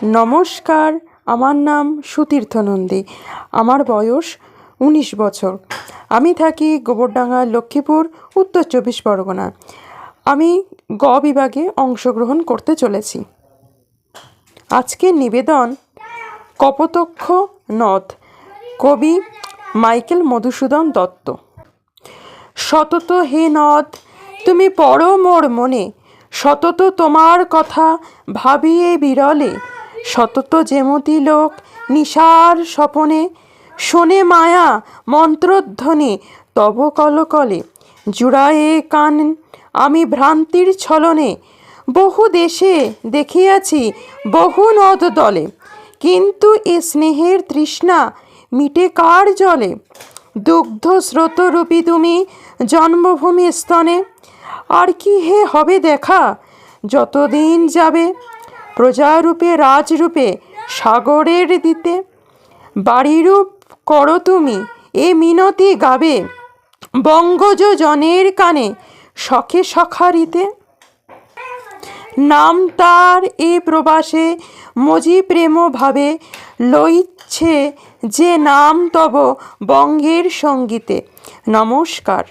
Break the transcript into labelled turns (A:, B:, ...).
A: নমস্কার, আমার নাম সুতীর্থ নন্দী। আমার বয়স 19 বছর। আমি থাকি গোবরডাঙ্গা, লক্ষ্মীপুর, উত্তর 24 পরগনা। আমি গ বিভাগে অংশগ্রহণ করতে চলেছি। আজকের নিবেদন কপোতক্ষ নদ, কবি মাইকেল মধুসূদন দত্ত। সতত হে নদ তুমি পড়ো মোর মনে, সতত তোমার কথা ভাবিয়ে বিরলে, সতত যেমতি লোক নিশার স্বপনে, শোনে মায়া মন্ত্রধ্বনি তব কলকলে, জুড়ায়ে কান আমি ভ্রান্তির ছলনে, বহু দেশে দেখিয়াছি বহু নদ দলে, কিন্তু এ স্নেহের তৃষ্ণা মিটে কার জলে, দুগ্ধ স্রোতরূপী তুমি জন্মভূমি স্তনে, আর কি হে হবে দেখা যতদিন যাবে, প্রজারূপে রাজরূপে সাগরের দিতে, বাড়িরূপ করো তুমি এ মিনতি গাবে, বঙ্গজ জনের কানে শখে সখারিতে, নাম তার এ প্রবাসে মজি প্রেম ভাবে, লইচ্ছে যে নাম তব বঙ্গের সঙ্গীতে। নমস্কার।